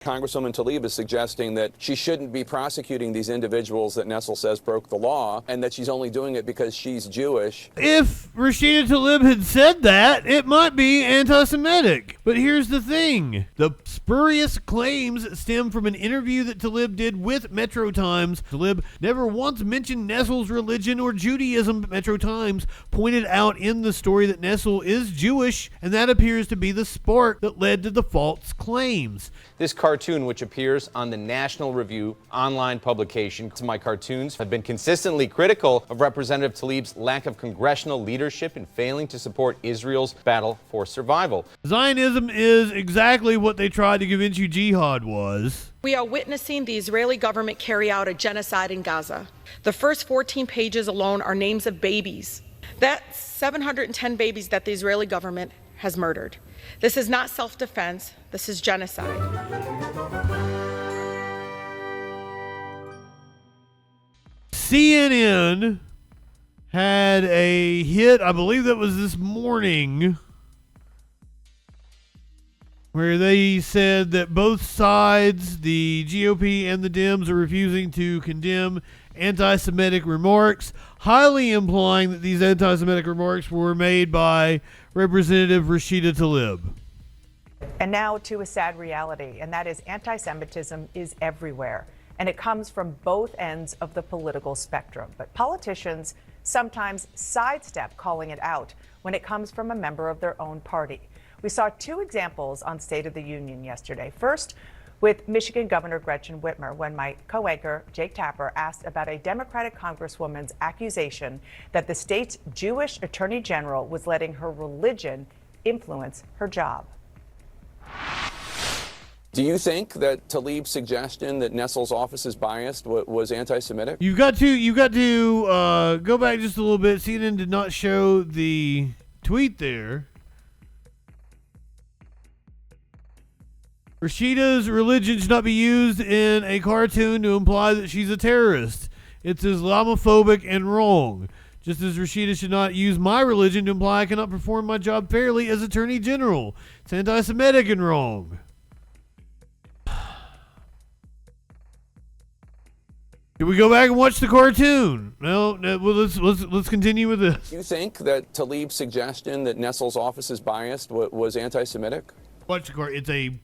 Congresswoman Tlaib is suggesting that she shouldn't be prosecuting these individuals that Nessel says broke the law, and that she's only doing it because she's Jewish. If Rashida Tlaib had said that, it might be anti-Semitic. But here's the thing. The spurious claims stem from an interview that Tlaib did with Metro Times. Tlaib never once mentioned Nessel's religion or Judaism, but Metro Times pointed out in the story that Nessel is Jewish, and that appears to be the spark that led to the false claims. This cartoon, which appears on the National Review online publication, my cartoons have been consistently critical of Representative Tlaib's lack of congressional leadership in failing to support Israel's battle for survival. Zionism is exactly what they tried to convince you jihad was. We are witnessing the Israeli government carry out a genocide in Gaza. The first 14 pages alone are names of babies. That's 710 babies that the Israeli government has murdered. This is not self-defense, this is genocide. CNN had a hit, I believe that was this morning, where they said that both sides, the GOP and the Dems, are refusing to condemn anti-Semitic remarks, highly implying that these anti-Semitic remarks were made by Representative Rashida Tlaib. And now to a sad reality, and that is anti-Semitism is everywhere, and it comes from both ends of the political spectrum. But politicians sometimes sidestep calling it out when it comes from a member of their own party. We saw two examples on State of the Union yesterday. First, with Michigan Governor Gretchen Whitmer, when my co-anchor Jake Tapper asked about a Democratic Congresswoman's accusation that the state's Jewish Attorney General was letting her religion influence her job. Do you think that Tlaib's suggestion that Nessel's office is biased was anti-Semitic? You've got to go back just a little bit. CNN did not show the tweet there. Rashida's religion should not be used in a cartoon to imply that she's a terrorist. It's Islamophobic and wrong. Just as Rashida should not use my religion to imply I cannot perform my job fairly as Attorney General. It's anti-Semitic and wrong. Did we go back and watch the cartoon? No, well, let's continue with this. Do you think that Tlaib's suggestion that Nessel's office is biased was anti-Semitic? Watch the cartoon. It's a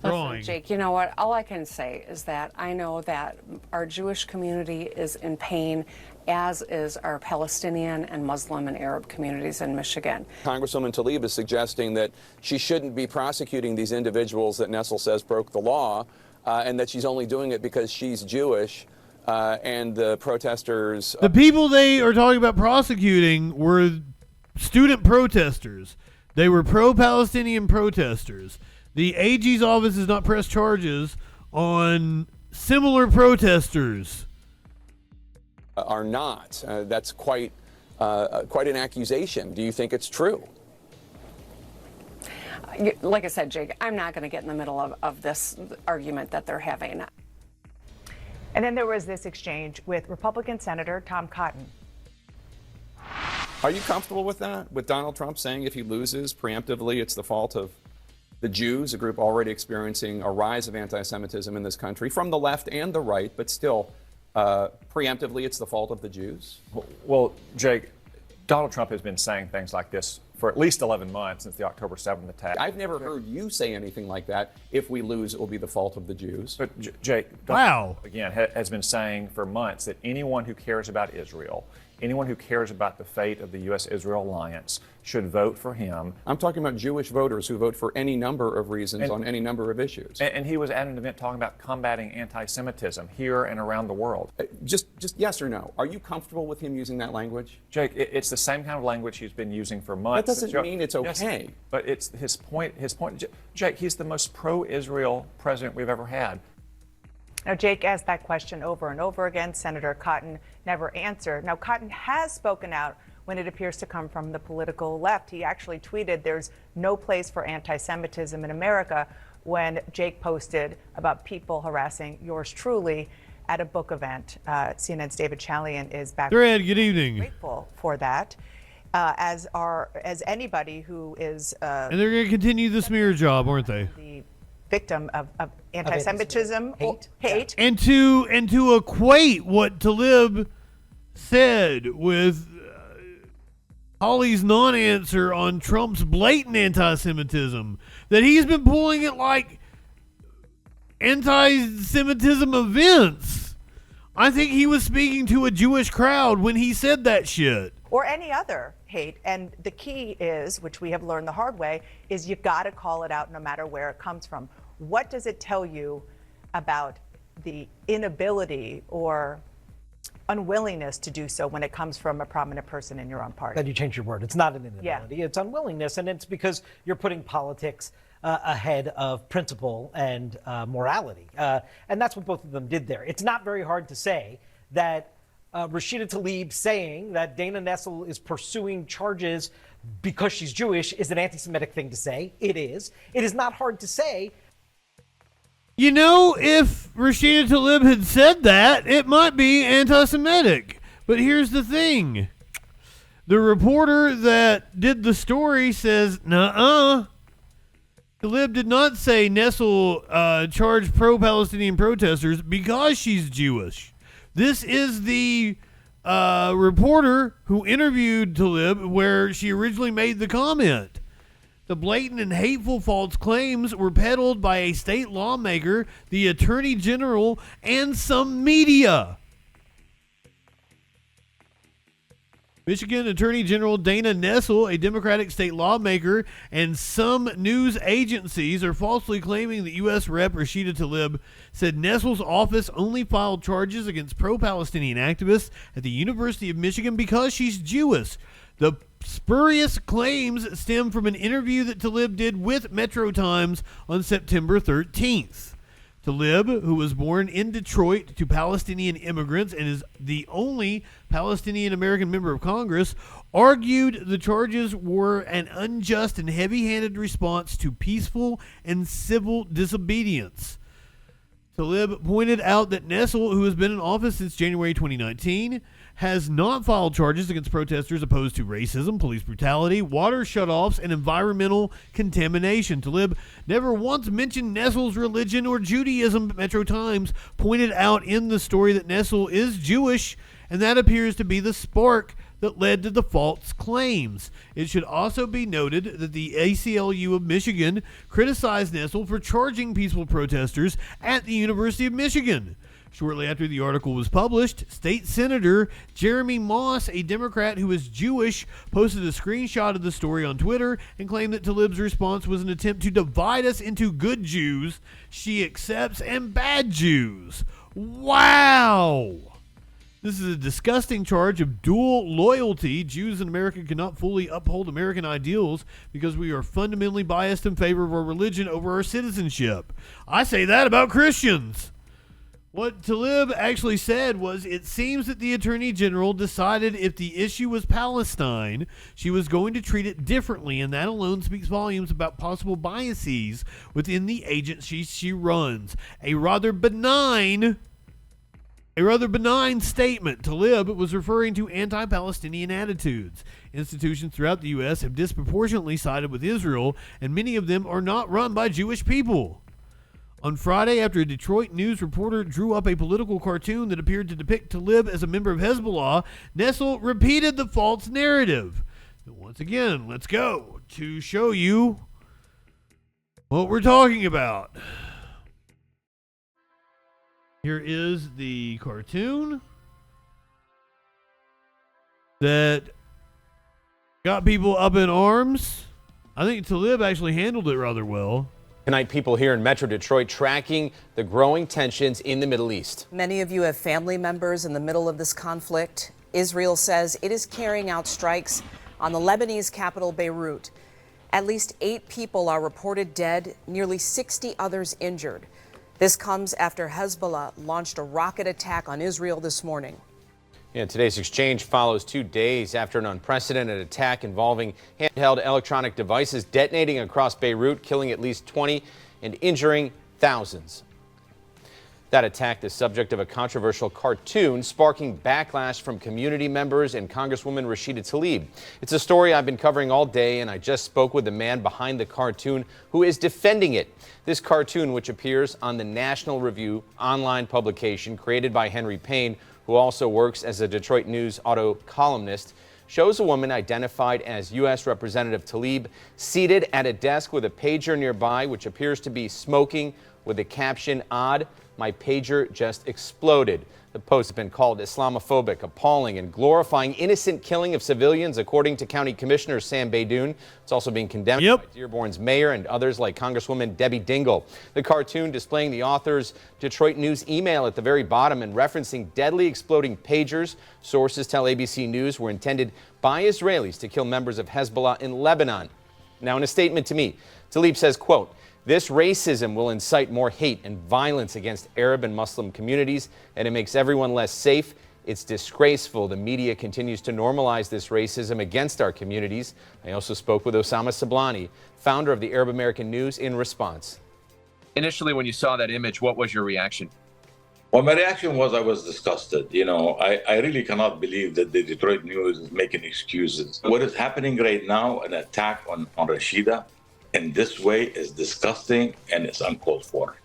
drawing. Listen, Jake, you know what? All I can say is that I know that our Jewish community is in pain, as is our Palestinian and Muslim and Arab communities in Michigan. Congresswoman Tlaib is suggesting that she shouldn't be prosecuting these individuals that Nessel says broke the law, and that she's only doing it because she's Jewish. And the protesters... The people they are talking about prosecuting were student protesters. They were pro-Palestinian protesters. The AG's office has not pressed charges on similar protesters. Are not. That's quite an accusation. Do you think it's true? Like I said, Jake, I'm not going to get in the middle of this argument that they're having. And then there was this exchange with Republican Senator Tom Cotton. Are you comfortable with that? With Donald Trump saying if he loses preemptively, it's the fault of the Jews, a group already experiencing a rise of anti-Semitism in this country, from the left and the right, but still preemptively it's the fault of the Jews? Well, Jake, Donald Trump has been saying things like this for at least 11 months since the October 7th attack. I've never heard you say anything like that. If we lose, it will be the fault of the Jews. But Jake, wow, again, has been saying for months that anyone who cares about Israel, anyone who cares about the fate of the U.S.-Israel alliance should vote for him. I'm talking about Jewish voters who vote for any number of reasons on any number of issues. And he was at an event talking about combating anti-Semitism here and around the world. Just yes or no. Are you comfortable with him using that language? Jake, it's the same kind of language he's been using for months. That doesn't mean it's okay. Yes, but it's his point. Jake, he's the most pro-Israel president we've ever had. Now, Jake asked that question over and over again. Senator Cotton never answered. Now, Cotton has spoken out when it appears to come from the political left. He actually tweeted there's no place for anti-Semitism in America when Jake posted about people harassing yours truly at a book event. CNN's David Chalian is back. Thread, good evening. Grateful for that, as anybody who is. And they're going to continue the smear job, aren't they? victim of anti-Semitism, hate. And to equate what Tlaib said with Holly's non-answer on Trump's blatant anti-Semitism, that he's been pulling it like anti-Semitism events. I think he was speaking to a Jewish crowd when he said that shit. Or any other hate. And the key is, which we have learned the hard way, is you've got to call it out no matter where it comes from. What does it tell you about the inability or unwillingness to do so when it comes from a prominent person in your own party? That you change your word. It's not an inability, it's unwillingness, and it's because you're putting politics ahead of principle and morality. And that's what both of them did there. It's not very hard to say that Rashida Tlaib saying that Dana Nessel is pursuing charges because she's Jewish is an anti-Semitic thing to say. It is. It is not hard to say. You know, if Rashida Tlaib had said that, it might be anti-Semitic. But here's the thing. The reporter that did the story says, nuh-uh. Tlaib did not say Nessel charged pro-Palestinian protesters because she's Jewish. This is the reporter who interviewed Tlaib where she originally made the comment. The blatant and hateful false claims were peddled by a state lawmaker, the attorney general, and some media. Michigan Attorney General Dana Nessel, a Democratic state lawmaker, and some news agencies are falsely claiming that U.S. Rep. Rashida Tlaib said Nessel's office only filed charges against pro-Palestinian activists at the University of Michigan because she's Jewish. The spurious claims stem from an interview that Tlaib did with Metro Times on September 13th. Tlaib, who was born in Detroit to Palestinian immigrants and is the only Palestinian-American member of Congress, argued the charges were an unjust and heavy-handed response to peaceful and civil disobedience. Tlaib pointed out that Nessel, who has been in office since January 2019, has not filed charges against protesters opposed to racism, police brutality, water shutoffs, and environmental contamination. Tlaib never once mentioned Nessel's religion or Judaism, but Metro Times pointed out in the story that Nessel is Jewish, and that appears to be the spark that led to the false claims. It should also be noted that the ACLU of Michigan criticized Nessel for charging peaceful protesters at the University of Michigan. Shortly after the article was published, State Senator Jeremy Moss, a Democrat who is Jewish, posted a screenshot of the story on Twitter and claimed that Tlaib's response was an attempt to divide us into good Jews she accepts and bad Jews. Wow! This is a disgusting charge of dual loyalty. Jews in America cannot fully uphold American ideals because we are fundamentally biased in favor of our religion over our citizenship. I say that about Christians. What Tlaib actually said was, it seems that the Attorney General decided if the issue was Palestine, she was going to treat it differently, and that alone speaks volumes about possible biases within the agency she runs. A rather benign statement. Tlaib was referring to anti-Palestinian attitudes. Institutions throughout the U.S. have disproportionately sided with Israel, and many of them are not run by Jewish people. On Friday, after a Detroit News reporter drew up a political cartoon that appeared to depict Tlaib as a member of Hezbollah, Nessel repeated the false narrative. So once again, let's go to show you what we're talking about. Here is the cartoon that got people up in arms. I think Tlaib actually handled it rather well. Tonight, people here in Metro Detroit tracking the growing tensions in the Middle East. Many of you have family members in the middle of this conflict. Israel says it is carrying out strikes on the Lebanese capital, Beirut. At least 8 people are reported dead, nearly 60 others injured. This comes after Hezbollah launched a rocket attack on Israel this morning. Yeah, today's exchange follows 2 days after an unprecedented attack involving handheld electronic devices detonating across Beirut, killing at least 20 and injuring thousands. That attack, the subject of a controversial cartoon, sparking backlash from community members and Congresswoman Rashida Tlaib. It's a story I've been covering all day, and I just spoke with the man behind the cartoon who is defending it. This cartoon, which appears on the National Review online publication created by Henry Payne, who also works as a Detroit News auto columnist, shows a woman identified as U.S. Representative Tlaib seated at a desk with a pager nearby, which appears to be smoking, with the caption, "Odd, my pager just exploded." The post has been called Islamophobic, appalling, and glorifying innocent killing of civilians, according to County Commissioner Sam Baydoun. It's also being condemned by Dearborn's mayor and others like Congresswoman Debbie Dingell. The cartoon displaying the author's Detroit News email at the very bottom and referencing deadly exploding pagers. Sources tell ABC News were intended by Israelis to kill members of Hezbollah in Lebanon. Now, in a statement to me, Tlaib says, quote, "This racism will incite more hate and violence against Arab and Muslim communities, and it makes everyone less safe. It's disgraceful. The media continues to normalize this racism against our communities." I also spoke with Osama Sablani, founder of the Arab American News, in response. Initially, when you saw that image, what was your reaction? Well, my reaction was I was disgusted. I really cannot believe that the Detroit News is making excuses. What is happening right now, an attack on Rashida, in this way is disgusting and it's uncalled for.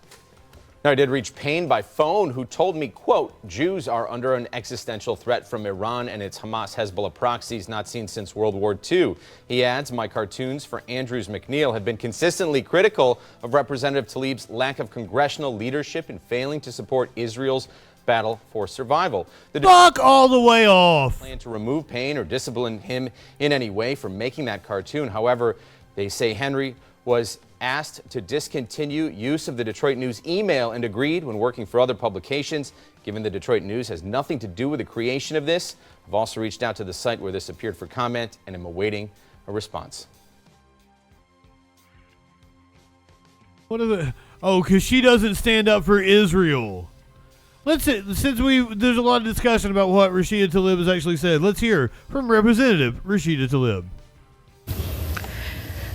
Now, I did reach Payne by phone, who told me, quote, "Jews are under an existential threat from Iran and its Hamas-Hezbollah proxies not seen since World War II. He adds, "My cartoons for Andrews McNeil have been consistently critical of Representative Tlaib's lack of congressional leadership in failing to support Israel's battle for survival." Fuck all the way off. Plan to remove Payne or discipline him in any way for making that cartoon. However, they say Henry was asked to discontinue use of the Detroit News email and agreed when working for other publications. Given the Detroit News has nothing to do with the creation of this, I've also reached out to the site where this appeared for comment and am awaiting a response. What is it? Oh, because she doesn't stand up for Israel. Since there's a lot of discussion about what Rashida Tlaib has actually said, let's hear from Representative Rashida Tlaib.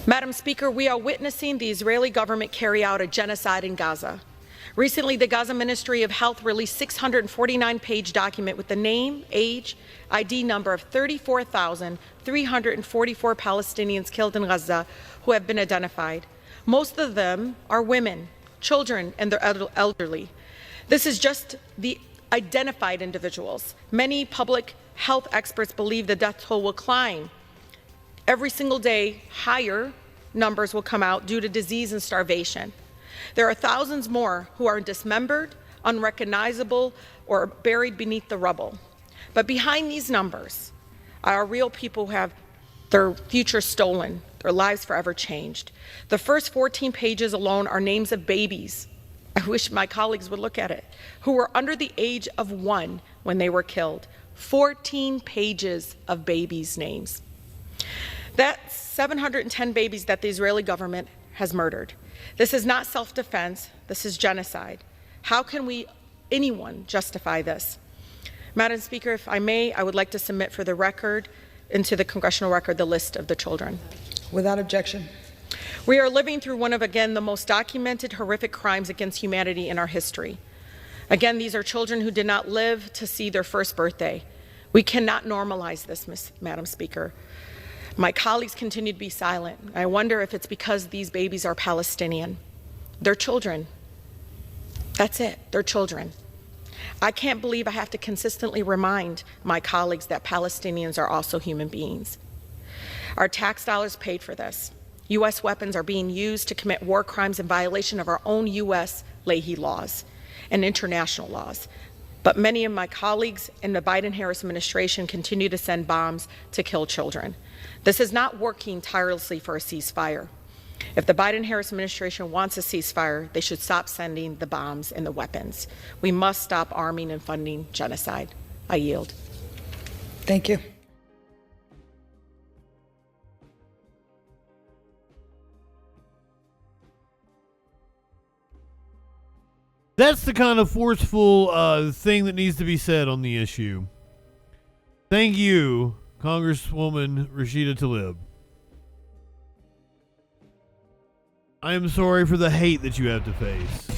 Madam Speaker, we are witnessing the Israeli government carry out a genocide in Gaza. Recently, the Gaza Ministry of Health released a 649-page document with the name, age, ID number of 34,344 Palestinians killed in Gaza who have been identified. Most of them are women, children, and their elderly. This is just the identified individuals. Many public health experts believe the death toll will climb. Every single day, higher numbers will come out due to disease and starvation. There are thousands more who are dismembered, unrecognizable, or buried beneath the rubble. But behind these numbers are real people who have their future stolen, their lives forever changed. The first 14 pages alone are names of babies. I wish my colleagues would look at it, who were under the age of 1 when they were killed. 14 pages of babies' names. That's 710 babies that the Israeli government has murdered. This is not self-defense, this is genocide. How can anyone justify this? Madam Speaker, if I may, I would like to submit for the record, into the congressional record, the list of the children. Without objection. We are living through one of, again, the most documented horrific crimes against humanity in our history. Again, these are children who did not live to see their first birthday. We cannot normalize this, Madam Speaker. My colleagues continue to be silent. I wonder if it's because these babies are Palestinian. They're children. That's it. They're children. I can't believe I have to consistently remind my colleagues that Palestinians are also human beings. Our tax dollars paid for this. U.S. weapons are being used to commit war crimes in violation of our own U.S. Leahy laws and international laws. But many of my colleagues in the Biden-Harris administration continue to send bombs to kill children. This is not working tirelessly for a ceasefire. If the Biden-Harris administration wants a ceasefire, they should stop sending the bombs and the weapons. We must stop arming and funding genocide. I yield. Thank you. That's the kind of forceful thing that needs to be said on the issue. Thank you, Congresswoman Rashida Tlaib. I am sorry for the hate that you have to face.